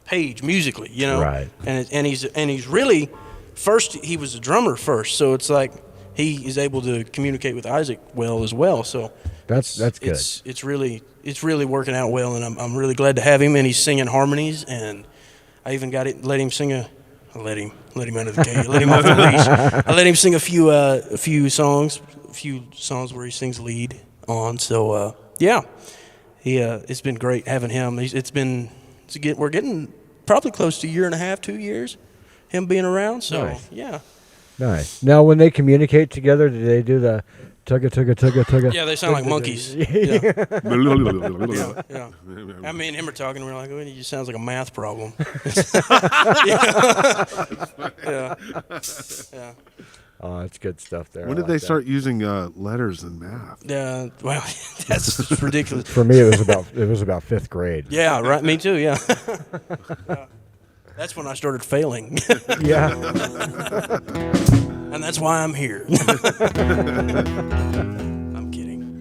page musically, Right. And he's really first. He was a drummer first, so it's like he is able to communicate with Isaac well as well. So That's good. It's really working out well, and I'm really glad to have him. And he's singing harmonies, and I even let him sing let him out of the cage. Let him off the leash. I let him sing a few songs where he sings lead on. So yeah, it's been great having him. We're getting probably close to 1.5, 2 years, him being around. So Nice. yeah, Nice. Now, when they communicate together, do they do the tugga tugga tugga tugga? yeah, they sound like monkeys. Yeah, yeah. I mean, him are talking. We're like, oh, he just sounds like a math problem. yeah. Yeah. Oh, that's good stuff there. When I did like they that. start using letters in math? Yeah, well, that's ridiculous. For me, it was about 5th grade. Yeah, right. Me too. Yeah. Yeah. That's when I started failing, Yeah. and that's why I'm here. I'm kidding.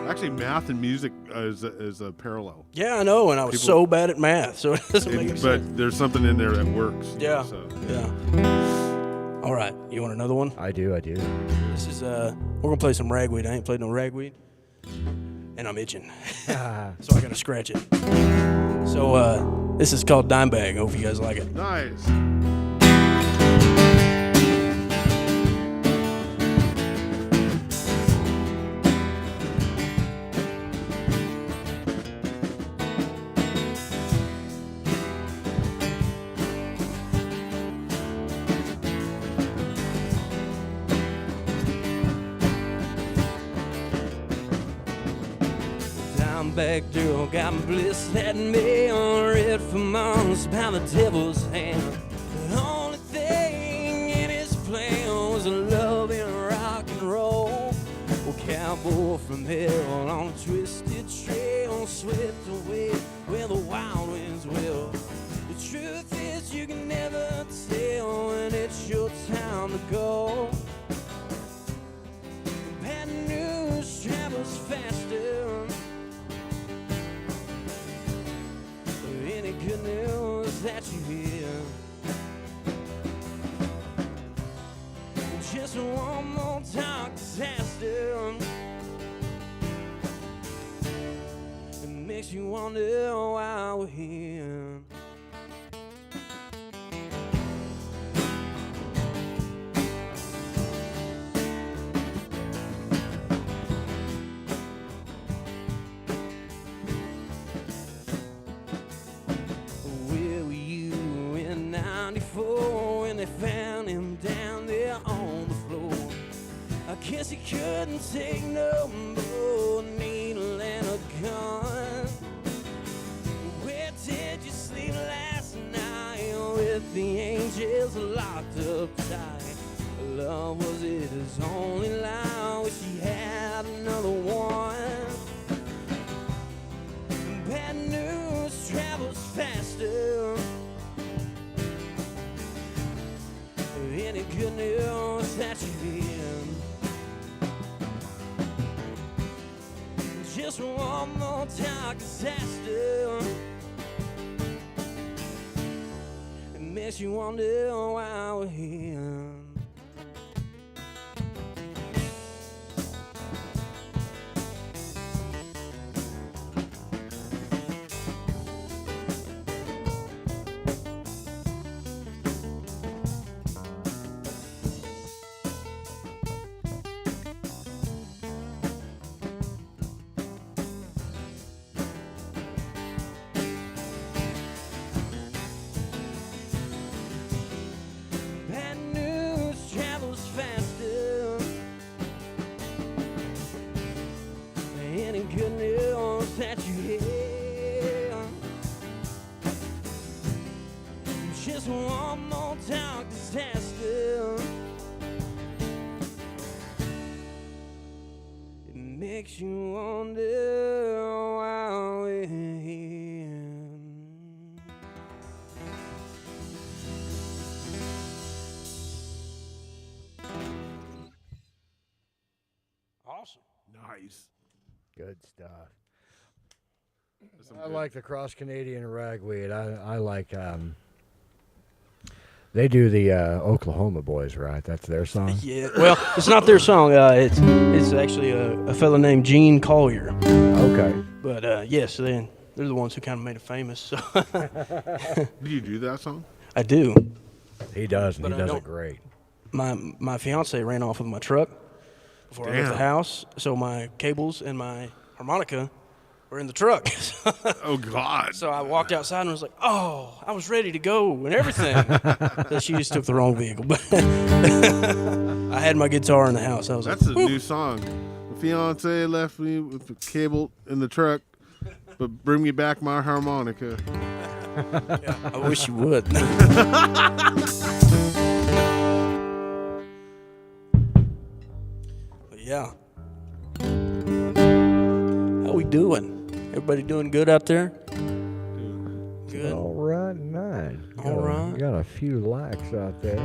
Actually, math and music is a parallel. Yeah, I know, and I was People- so bad at math, so it doesn't make any sense. But there's something in there that works. Yeah. So. Yeah. All right, you want another one? I do. This is we're gonna play some ragweed. I ain't played no ragweed, and I'm itching, so I gotta scratch it. So this is called Dime Bag. Hope you guys like it. Nice. Dimebag girl got me bliss letting me on read for months by the devil's hand. The only thing in was loving rock and roll. Oh, cowboy from hell on a twisted trail, swept away where the wild winds will. The truth is you can never tell when it's your time to go. Bad news travels faster. Any good news that you hear? Just one more dark disaster. It makes you wonder why we're here. Where were you in '94 when they found him down there on the floor? I guess he couldn't take no more, needle and a gun. Where did you sleep last night with the angels locked up tight? Love, was it his only lie? Wish he had another one. Bad news travels faster. Any good news that you hear? Just one more dark disaster. It makes you wonder why we're here. Bad news travels faster. Any good news that you hear? Just one more dark disaster. It makes you wonder why we're here. Awesome. Nice. Good stuff. That's some I good- like the Cross Canadian Ragweed. I like they do the Oklahoma Boys, right? That's their song. Yeah, well, it's not their song. It's actually a fellow named Gene Collier. Okay. But yes, they're the ones who kind of made it famous. So Do you do that song? I do. He does, and But he I does it don't- great. My fiance ran off with my truck before I left the Damn. house, so my cables and my harmonica were in the truck. Oh God. So I walked outside and was like, "Oh, I was ready to go and everything." So she just took the wrong vehicle. But I had my guitar in the house. I was That's a like, "Whew." new song. My fiance left me with the cable in the truck, but bring me back my harmonica. I wish you would. But yeah. How we doing? Everybody doing good out there? Good. All right, nine. All right. We got a few likes out there.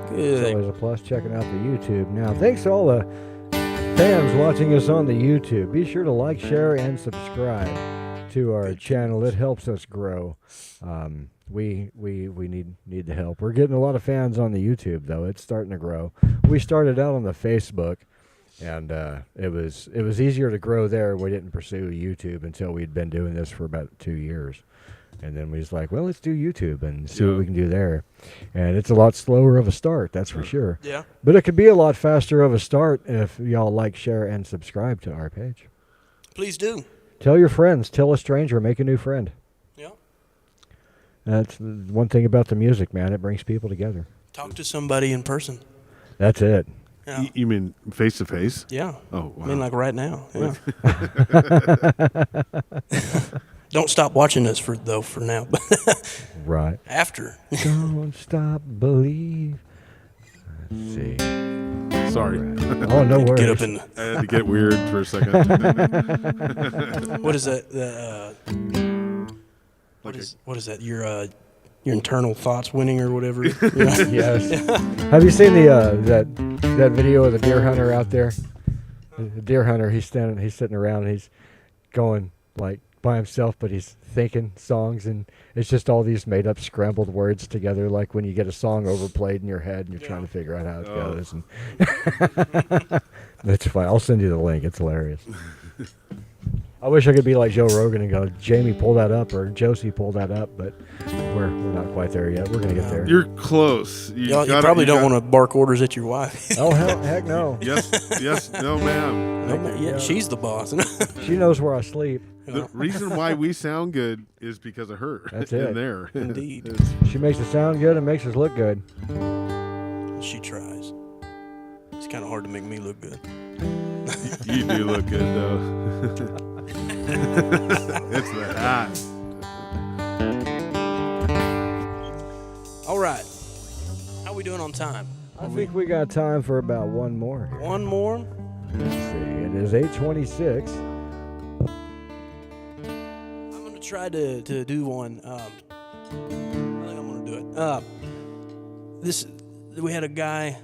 It's Good. always a plus checking out the YouTube. Now, thanks to all the fans watching us on the YouTube. Be sure to like, share, and subscribe to our channel. It helps us grow. We need the help. We're getting a lot of fans on the YouTube though. It's starting to grow. We started out on the Facebook, and it was easier to grow there. We didn't pursue YouTube until we'd been doing this for about 2 years. And then we was like, well, let's do YouTube and see what we can do there. And it's a lot slower of a start, that's for sure. Yeah. But it could be a lot faster of a start if y'all like, share, and subscribe to our page. Please do. Tell your friends. Tell a stranger. Make a new friend. Yeah. That's the one thing about the music, man. It brings people together. Talk to somebody in person. That's it. Yeah. You mean face to face? Yeah. Oh, wow. I mean, like right now. Yeah. Don't stop watching us for now. Right. After. Don't stop, believe. Let's see. Sorry. Oh, no worries. Get up in. I had to get weird for a second. What is that? What is that? Your internal thoughts winning or whatever. Yeah. Yes. Have you seen the that video of the deer hunter out there? The deer hunter, he's sitting around, and he's going like by himself, but he's thinking songs, and it's just all these made up scrambled words together, like when you get a song overplayed in your head and you're trying to figure out how it goes. And that's fine. I'll send you the link. It's hilarious. I wish I could be like Joe Rogan and go, Jamie, pull that up, or Josie, pull that up, but we're not quite there yet. We're gonna get there. You're close. You probably don't want to bark orders at your wife. Oh heck no. Yes, no, ma'am. Yeah, she's the boss. She knows where I sleep. The reason why we sound good is because of her. That's in it. there. Indeed. She makes us sound good and makes us look good. She tries. It's kind of hard to make me look good. You do look good, though. It's the hat. All right. How we doing on time? I think we got time for about one more here. One more? Let's see. It is 8:26. I'm going to try to do one. I think I'm going to do it. We had a guy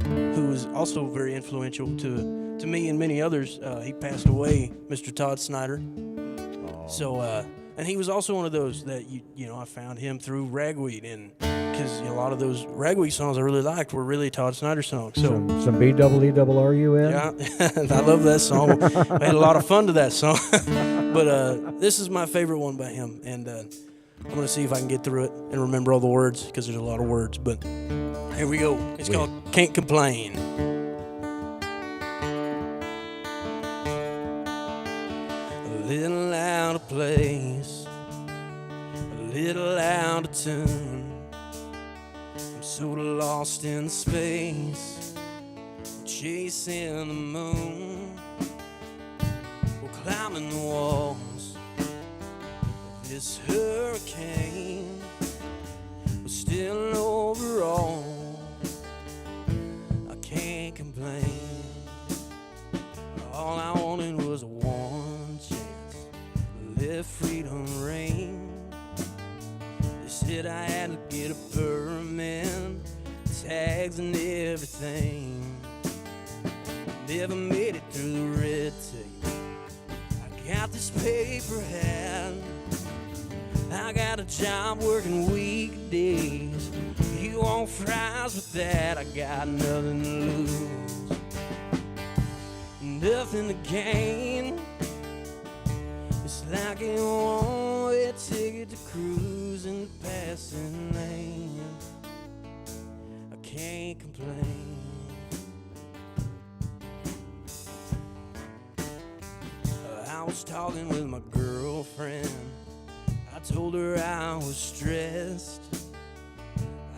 who was also very influential to me and many others. He passed away, Mr. Todd Snyder. So, and he was also one of those that, I found him through Ragweed, and because a lot of those Ragweed songs I really liked were really Todd Snyder songs. So Some B-double-E-double-R-U-N? yeah, I love that song. I had a lot of fun to that song. But this is my favorite one by him, and I'm going to see if I can get through it and remember all the words, because there's a lot of words. But here we go. It's called Can't Complain. A little out of place, a little out of tune. I'm sort of lost in space, chasing the moon. We're climbing the walls of this hurricane, but still overall, I can't complain. All I wanted was a one chance to let freedom reign. They said I had to get a permit, tags and everything. Never made it through the red tape. I got this paper hat. I got a job working weekdays. You want fries with that? I got nothing to lose, nothing to gain. It's like a one-way ticket to cruise in the passing lane. I can't complain. I was talking with my girlfriend. I told her I was stressed.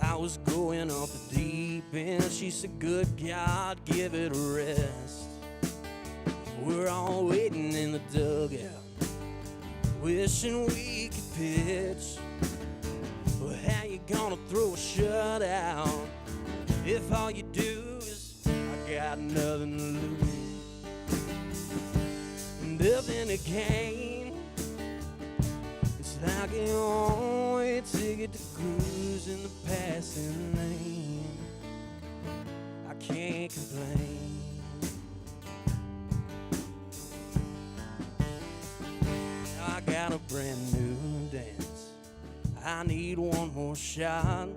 I was going off the deep end. She said, good God, give it a rest. We're all waiting in the dugout, wishing we could pitch. Well, how you gonna throw a shutout if all you do is, I got nothing to lose, nothing to gain. It's like an one-way ticket to cruise in the passing lane. I can't complain. I got a brand new dance. I need one more shot.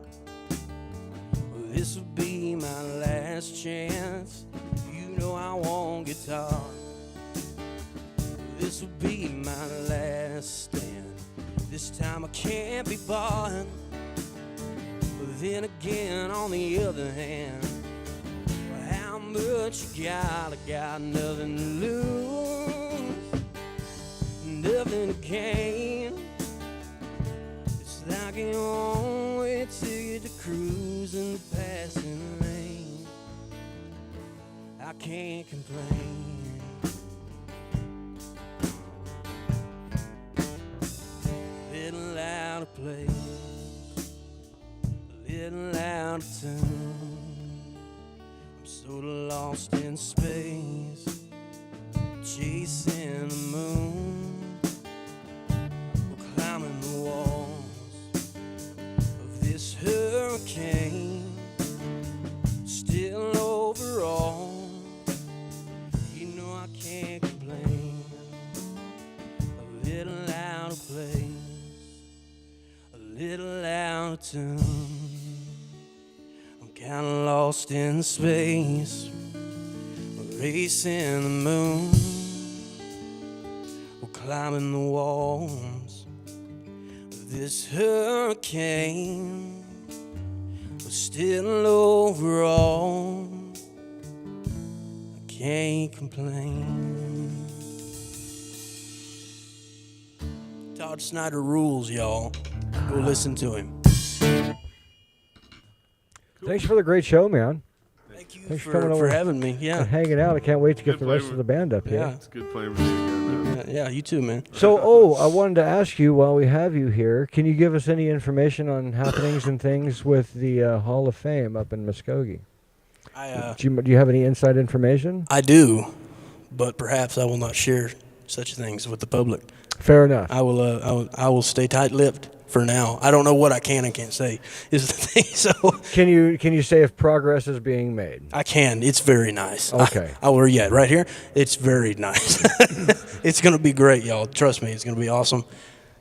Well, this will be my last chance. You know I won't get taught. This will be my last stand. This time I can't be bought. But then again, on the other hand, well, how much you got? I got nothing to lose, nothing to gain. It's like an one-way ticket to cruise in the passing lane. I can't complain. Little out of place, a little out of tune. chasing the moon, we're climbing the walls of this hurricane, still overall, you know I can't complain, a little out of place, a little out of tune, I'm kinda lost in space, racing the moon, we're climbing the walls of this hurricane, but still overall, I can't complain. Todd Snyder rules, y'all. Go listen to him. Thanks for the great show, man. Thank you Thanks for coming over for having me. And Yeah. hanging out. I can't wait to get Good the rest flavor. of the band up here. Yeah. It's good playing with you again, man. Yeah, you too, man. So, I wanted to ask you while we have you here, can you give us any information on happenings and things with the Hall of Fame up in Muskogee? Do you have any inside information? I do, but perhaps I will not share such things with the public. Fair enough. I will stay tight-lipped for now. I don't know what I can and can't say is the thing. So Can you say if progress is being made? I can. It's very nice. Okay. I will. Yeah, right here. It's very nice. It's gonna be great, y'all. Trust me. It's gonna be awesome.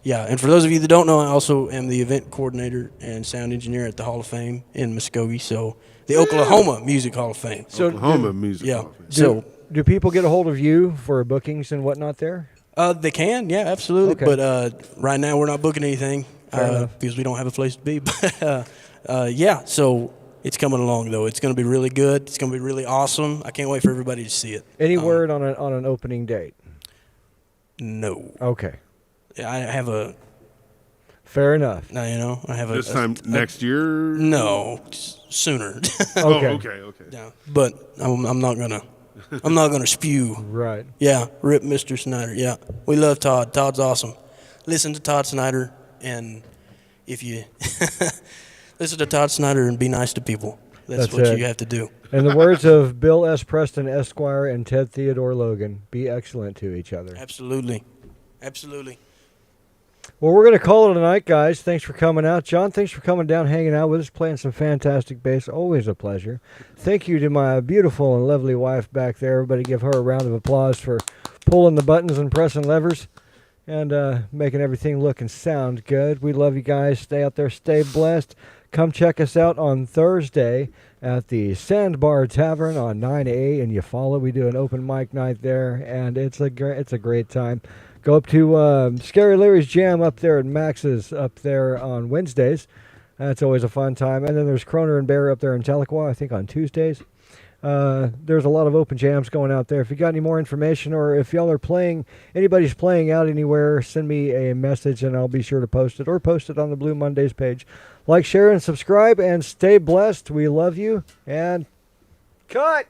Yeah. And for those of you that don't know, I also am the event coordinator and sound engineer at the Hall of Fame in Muskogee. So the Oklahoma Music Hall of Fame. So Oklahoma music. Yeah. Hall of Fame. So. do people get a hold of you for bookings and whatnot there? They can, yeah, absolutely. Okay. But right now we're not booking anything Fair enough. because we don't have a place to be. But yeah, so it's coming along though. It's going to be really good. It's going to be really awesome. I can't wait for everybody to see it. Any word on an opening date? No, Okay. I have a. Fair enough. Now you know I have a. This time next year? No, sooner. Okay. Oh, okay. Yeah, but I'm not gonna. I'm not gonna spew. Right. Yeah, rip Mr. Snyder. Yeah, we love Todd. Todd's awesome. Listen to Todd Snyder, and if you listen to Todd Snyder and be nice to people, that's what it. you have to do. In the words of Bill S. Preston, Esquire, and Ted Theodore Logan, be excellent to each other. Absolutely, absolutely. Well, we're going to call it a night, guys. Thanks for coming out. John, thanks for coming down, hanging out with us, playing some fantastic bass. Always a pleasure. Thank you to my beautiful and lovely wife back there. Everybody give her a round of applause for pulling the buttons and pressing levers and making everything look and sound good. We love you guys. Stay out there. Stay blessed. Come check us out on Thursday at the Sandbar Tavern on 9A in Eufaula. We do an open mic night there, and it's a great time. Go up to Scary Larry's Jam up there at Max's up there on Wednesdays. That's always a fun time. And then there's Croner and Bear up there in Tahlequah, I think on Tuesdays. There's a lot of open jams going out there. If you got any more information or if y'all are playing, anybody's playing out anywhere, send me a message and I'll be sure to post it or post it on the Blue Mondays page. Like, share, and subscribe, and stay blessed. We love you. And cut!